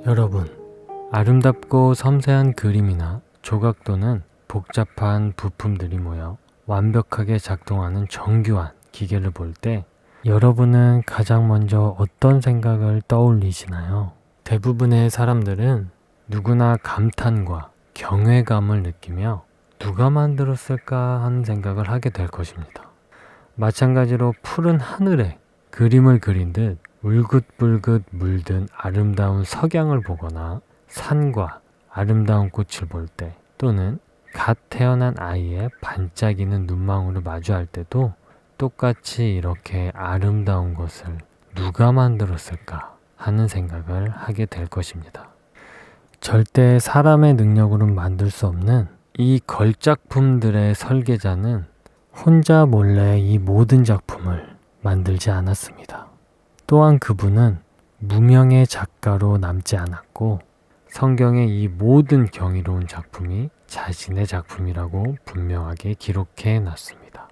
여러분, 아름답고 섬세한 그림이나 조각 또는 복잡한 부품들이 모여 완벽하게 작동하는 정교한 기계를 볼 때 여러분은 가장 먼저 어떤 생각을 떠올리시나요? 대부분의 사람들은 누구나 감탄과 경외감을 느끼며 누가 만들었을까 하는 생각을 하게 될 것입니다. 마찬가지로 푸른 하늘에 그림을 그린 듯 울긋불긋 물든 아름다운 석양을 보거나 산과 아름다운 꽃을 볼 때 또는 갓 태어난 아이의 반짝이는 눈망울을 마주할 때도 똑같이 이렇게 아름다운 것을 누가 만들었을까 하는 생각을 하게 될 것입니다. 절대 사람의 능력으로는 만들 수 없는 이 걸작품들의 설계자는 혼자 몰래 이 모든 작품을 만들지 않았습니다. 또한 그분은 무명의 작가로 남지 않았고 성경의 이 모든 경이로운 작품이 자신의 작품이라고 분명하게 기록해 놨습니다.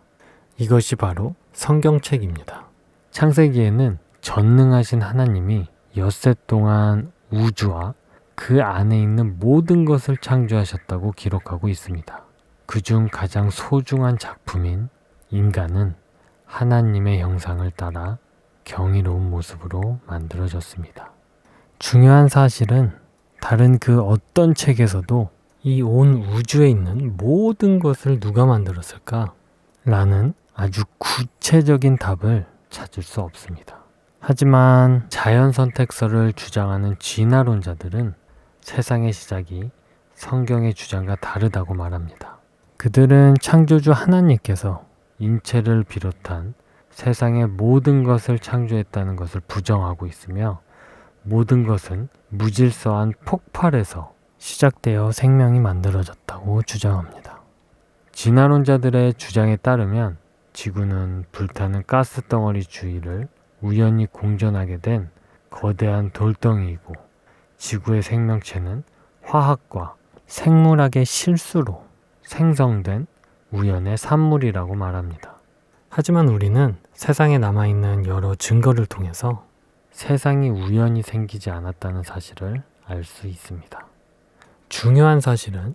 이것이 바로 성경책입니다. 창세기에는 전능하신 하나님이 엿새 동안 우주와 그 안에 있는 모든 것을 창조하셨다고 기록하고 있습니다. 그중 가장 소중한 작품인 인간은 하나님의 형상을 따라 경이로운 모습으로 만들어졌습니다. 중요한 사실은 다른 그 어떤 책에서도 이 온 우주에 있는 모든 것을 누가 만들었을까? 라는 아주 구체적인 답을 찾을 수 없습니다. 하지만 자연 선택설을 주장하는 진화론자들은 세상의 시작이 성경의 주장과 다르다고 말합니다. 그들은 창조주 하나님께서 인체를 비롯한 세상의 모든 것을 창조했다는 것을 부정하고 있으며 모든 것은 무질서한 폭발에서 시작되어 생명이 만들어졌다고 주장합니다. 진화론자들의 주장에 따르면 지구는 불타는 가스덩어리 주위를 우연히 공전하게 된 거대한 돌덩이이고 지구의 생명체는 화학과 생물학의 실수로 생성된 우연의 산물이라고 말합니다. 하지만 우리는 세상에 남아있는 여러 증거를 통해서 세상이 우연히 생기지 않았다는 사실을 알 수 있습니다. 중요한 사실은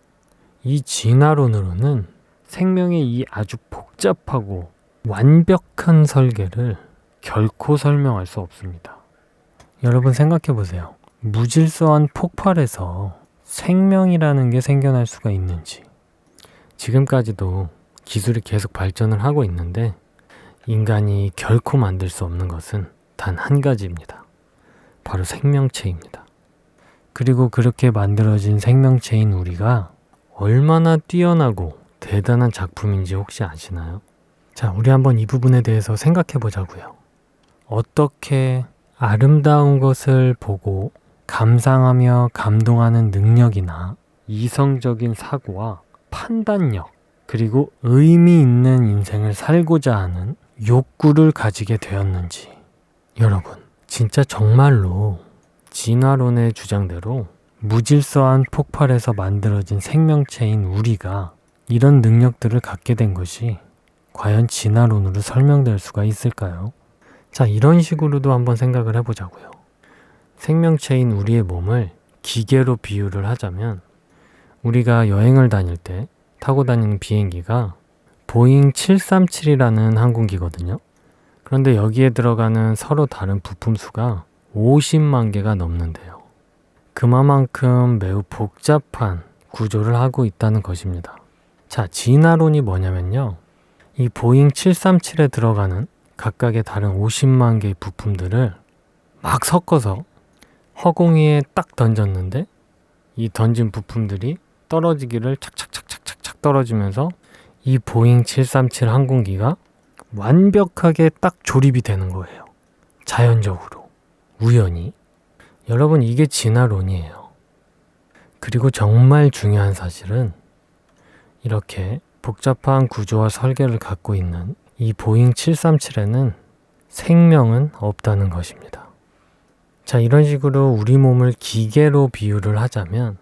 이 진화론으로는 생명의 이 아주 복잡하고 완벽한 설계를 결코 설명할 수 없습니다. 여러분 생각해 보세요. 무질서한 폭발에서 생명이라는 게 생겨날 수가 있는지. 지금까지도 기술이 계속 발전을 하고 있는데 인간이 결코 만들 수 없는 것은 단 한 가지입니다. 바로 생명체입니다. 그리고 그렇게 만들어진 생명체인 우리가 얼마나 뛰어나고 대단한 작품인지 혹시 아시나요? 자, 우리 한번 이 부분에 대해서 생각해 보자고요. 어떻게 아름다운 것을 보고 감상하며 감동하는 능력이나 이성적인 사고와 판단력, 그리고 의미 있는 인생을 살고자 하는 욕구를 가지게 되었는지. 여러분, 진짜 정말로 진화론의 주장대로 무질서한 폭발에서 만들어진 생명체인 우리가 이런 능력들을 갖게 된 것이 과연 진화론으로 설명될 수가 있을까요? 자, 이런 식으로도 한번 생각을 해보자고요. 생명체인 우리의 몸을 기계로 비유를 하자면 우리가 여행을 다닐 때 타고 다니는 비행기가 보잉 737이라는 항공기거든요. 그런데 여기에 들어가는 서로 다른 부품 수가 50만 개가 넘는데요. 그만큼 매우 복잡한 구조를 하고 있다는 것입니다. 자, 진화론이 뭐냐면요. 이 보잉 737에 들어가는 각각의 다른 50만 개의 부품들을 막 섞어서 허공위에 딱 던졌는데 이 던진 부품들이 떨어지기를 착착착착착 떨어지면서 이 보잉 737 항공기가 완벽하게 딱 조립이 되는 거예요. 자연적으로. 우연히. 여러분, 이게 진화론이에요. 그리고 정말 중요한 사실은 이렇게 복잡한 구조와 설계를 갖고 있는 이 보잉 737에는 생명은 없다는 것입니다. 자, 이런 식으로 우리 몸을 기계로 비유를 하자면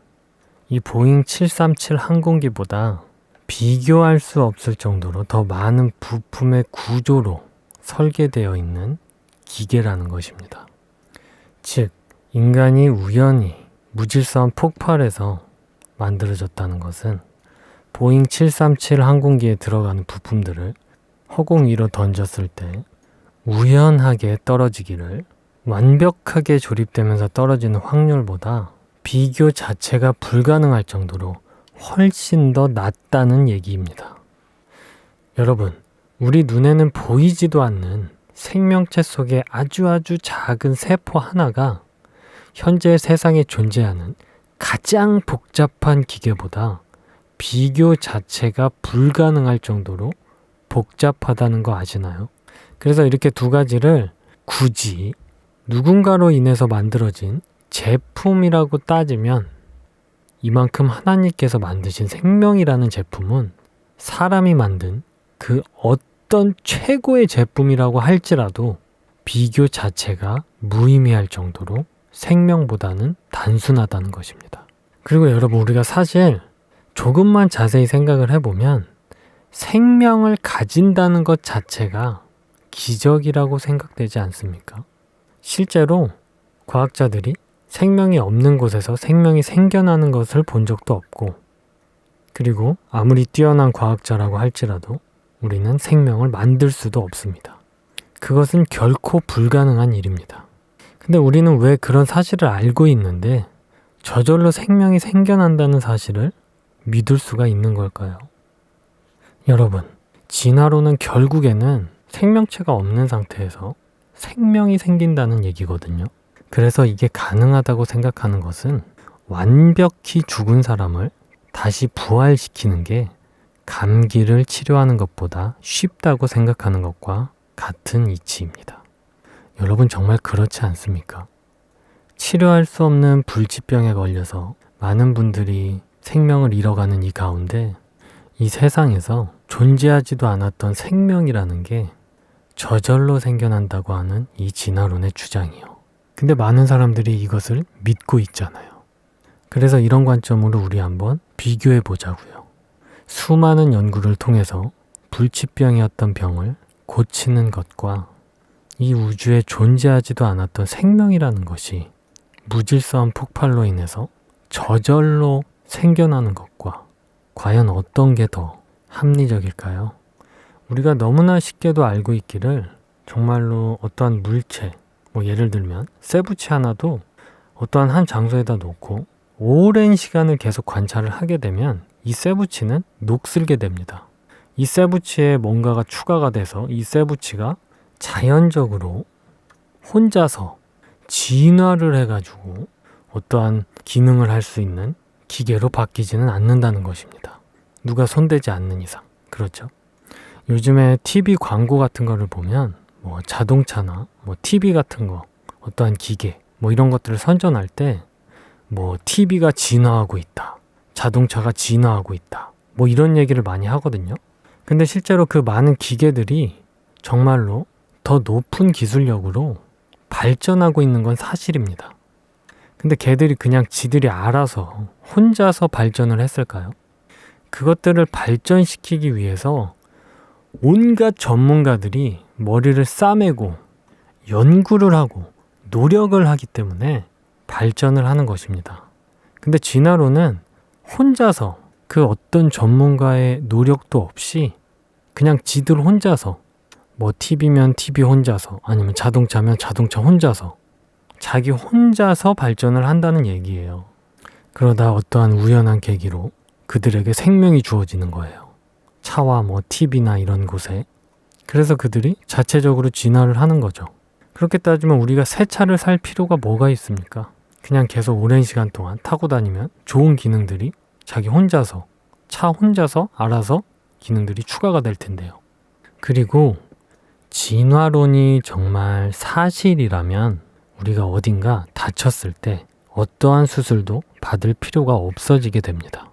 이 보잉 737 항공기보다 비교할 수 없을 정도로 더 많은 부품의 구조로 설계되어 있는 기계라는 것입니다. 즉, 인간이 우연히 무질서한 폭발에서 만들어졌다는 것은 보잉 737 항공기에 들어가는 부품들을 허공 위로 던졌을 때 우연하게 떨어지기를 완벽하게 조립되면서 떨어지는 확률보다 비교 자체가 불가능할 정도로 훨씬 더 낮다는 얘기입니다. 여러분, 우리 눈에는 보이지도 않는 생명체 속의 아주 작은 세포 하나가 현재 세상에 존재하는 가장 복잡한 기계보다 비교 자체가 불가능할 정도로 복잡하다는 거 아시나요? 그래서 이렇게 두 가지를 굳이 누군가로 인해서 만들어진 제품이라고 따지면 이만큼 하나님께서 만드신 생명이라는 제품은 사람이 만든 그 어떤 최고의 제품이라고 할지라도 비교 자체가 무의미할 정도로 생명보다는 단순하다는 것입니다. 그리고 여러분, 우리가 사실 조금만 자세히 생각을 해보면 생명을 가진다는 것 자체가 기적이라고 생각되지 않습니까? 실제로 과학자들이 생명이 없는 곳에서 생명이 생겨나는 것을 본 적도 없고, 그리고 아무리 뛰어난 과학자라고 할지라도 우리는 생명을 만들 수도 없습니다. 그것은 결코 불가능한 일입니다. 근데 우리는 왜 그런 사실을 알고 있는데 저절로 생명이 생겨난다는 사실을 믿을 수가 있는 걸까요? 여러분, 진화론은 결국에는 생명체가 없는 상태에서 생명이 생긴다는 얘기거든요. 그래서 이게 가능하다고 생각하는 것은 완벽히 죽은 사람을 다시 부활시키는 게 감기를 치료하는 것보다 쉽다고 생각하는 것과 같은 이치입니다. 여러분, 정말 그렇지 않습니까? 치료할 수 없는 불치병에 걸려서 많은 분들이 생명을 잃어가는 이 가운데 이 세상에서 존재하지도 않았던 생명이라는 게 저절로 생겨난다고 하는 이 진화론의 주장이요. 근데 많은 사람들이 이것을 믿고 있잖아요. 그래서 이런 관점으로 우리 한번 비교해 보자고요. 수많은 연구를 통해서 불치병이었던 병을 고치는 것과 이 우주에 존재하지도 않았던 생명이라는 것이 무질서한 폭발로 인해서 저절로 생겨나는 것과 과연 어떤 게 더 합리적일까요? 우리가 너무나 쉽게도 알고 있기를 정말로 어떠한 물체, 예를 들면 쇠붙이 하나도 어떠한 한 장소에다 놓고 오랜 시간을 계속 관찰을 하게 되면 이 쇠붙이는 녹슬게 됩니다. 이 쇠붙이에 뭔가가 추가가 돼서 이 쇠붙이가 자연적으로 혼자서 진화를 해가지고 어떠한 기능을 할 수 있는 기계로 바뀌지는 않는다는 것입니다. 누가 손대지 않는 이상. 그렇죠? 요즘에 TV 광고 같은 거를 보면 자동차나 TV 같은 거, 어떠한 기계, 이런 것들을 선전할 때 TV가 진화하고 있다. 자동차가 진화하고 있다. 이런 얘기를 많이 하거든요. 근데 실제로 그 많은 기계들이 정말로 더 높은 기술력으로 발전하고 있는 건 사실입니다. 근데 걔들이 그냥 지들이 알아서 혼자서 발전을 했을까요? 그것들을 발전시키기 위해서 온갖 전문가들이 머리를 싸매고 연구를 하고 노력을 하기 때문에 발전을 하는 것입니다. 근데 진화론은 혼자서 그 어떤 전문가의 노력도 없이 그냥 지들 혼자서 TV면 TV 혼자서 아니면 자동차면 자동차 혼자서 자기 혼자서 발전을 한다는 얘기예요. 그러다 어떠한 우연한 계기로 그들에게 생명이 주어지는 거예요. 차와 TV나 이런 곳에. 그래서 그들이 자체적으로 진화를 하는 거죠. 그렇게 따지면 우리가 새 차를 살 필요가 뭐가 있습니까? 그냥 계속 오랜 시간 동안 타고 다니면 좋은 기능들이 자기 혼자서, 차 혼자서 알아서 기능들이 추가가 될 텐데요. 그리고 진화론이 정말 사실이라면 우리가 어딘가 다쳤을 때 어떠한 수술도 받을 필요가 없어지게 됩니다.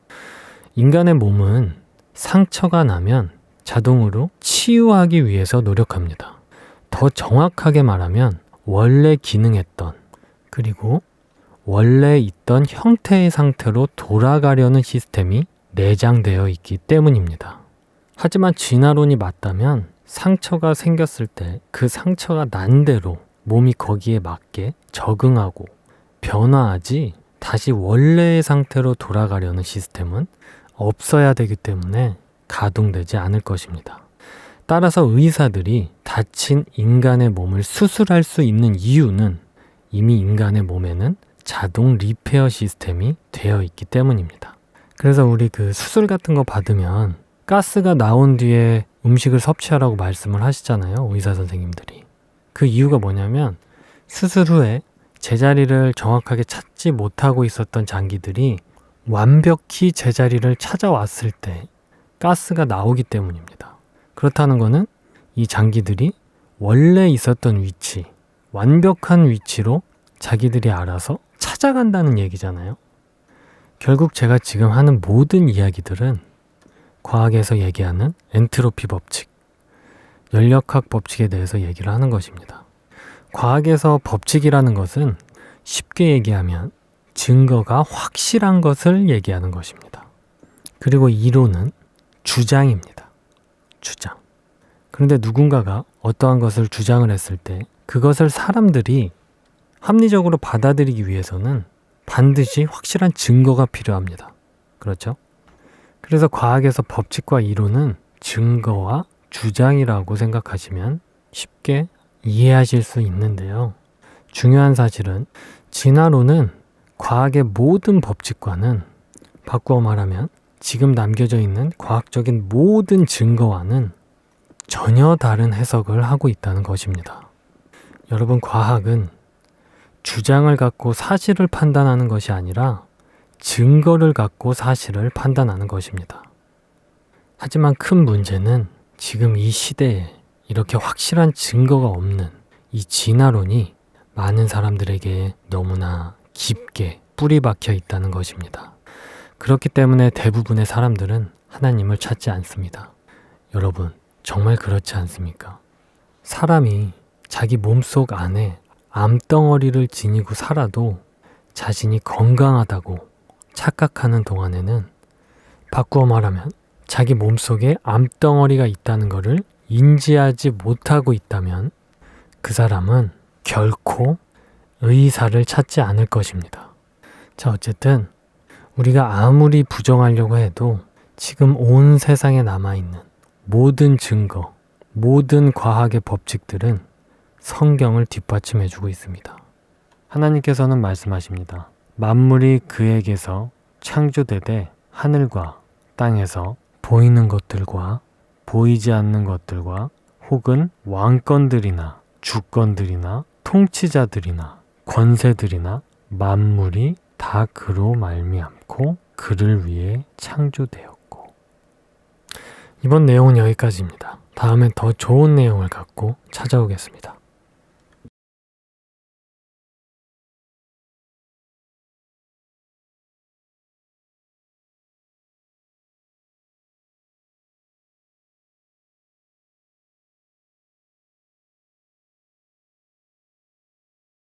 인간의 몸은 상처가 나면 자동으로 치유하기 위해서 노력합니다. 더 정확하게 말하면 원래 기능했던 그리고 원래 있던 형태의 상태로 돌아가려는 시스템이 내장되어 있기 때문입니다. 하지만 진화론이 맞다면 상처가 생겼을 때 그 상처가 난 대로 몸이 거기에 맞게 적응하고 변화하지 다시 원래의 상태로 돌아가려는 시스템은 없어야 되기 때문에 가동되지 않을 것입니다. 따라서 의사들이 다친 인간의 몸을 수술할 수 있는 이유는 이미 인간의 몸에는 자동 리페어 시스템이 되어 있기 때문입니다. 그래서 우리 그 수술 같은 거 받으면 가스가 나온 뒤에 음식을 섭취하라고 말씀을 하시잖아요. 의사 선생님들이. 그 이유가 뭐냐면 수술 후에 제자리를 정확하게 찾지 못하고 있었던 장기들이 완벽히 제자리를 찾아왔을 때 가스가 나오기 때문입니다. 그렇다는 것은 이 장기들이 원래 있었던 위치, 완벽한 위치로 자기들이 알아서 찾아간다는 얘기잖아요. 결국 제가 지금 하는 모든 이야기들은 과학에서 얘기하는 엔트로피 법칙, 연력학 법칙에 대해서 얘기를 하는 것입니다. 과학에서 법칙이라는 것은 쉽게 얘기하면 증거가 확실한 것을 얘기하는 것입니다. 그리고 이론은 주장입니다. 주장. 그런데 누군가가 어떠한 것을 주장을 했을 때 그것을 사람들이 합리적으로 받아들이기 위해서는 반드시 확실한 증거가 필요합니다. 그렇죠? 그래서 과학에서 법칙과 이론은 증거와 주장이라고 생각하시면 쉽게 이해하실 수 있는데요. 중요한 사실은 진화론은 과학의 모든 법칙과는, 바꾸어 말하면 지금 남겨져 있는 과학적인 모든 증거와는 전혀 다른 해석을 하고 있다는 것입니다. 여러분, 과학은 주장을 갖고 사실을 판단하는 것이 아니라 증거를 갖고 사실을 판단하는 것입니다. 하지만 큰 문제는 지금 이 시대에 이렇게 확실한 증거가 없는 이 진화론이 많은 사람들에게 너무나 깊게 뿌리 박혀 있다는 것입니다. 그렇기 때문에 대부분의 사람들은 하나님을 찾지 않습니다. 여러분, 정말 그렇지 않습니까? 사람이 자기 몸속 안에 암덩어리를 지니고 살아도 자신이 건강하다고 착각하는 동안에는, 바꾸어 말하면 자기 몸속에 암덩어리가 있다는 것을 인지하지 못하고 있다면 그 사람은 결코 의사를 찾지 않을 것입니다. 자, 어쨌든 우리가 아무리 부정하려고 해도 지금 온 세상에 남아있는 모든 증거, 모든 과학의 법칙들은 성경을 뒷받침해주고 있습니다. 하나님께서는 말씀하십니다. 만물이 그에게서 창조되되 하늘과 땅에서 보이는 것들과 보이지 않는 것들과 혹은 왕권들이나 주권들이나 통치자들이나 권세들이나 만물이 다 그로 말미암고 그를 위해 창조되었고. 이번 내용은 여기까지입니다. 다음엔 더 좋은 내용을 갖고 찾아오겠습니다.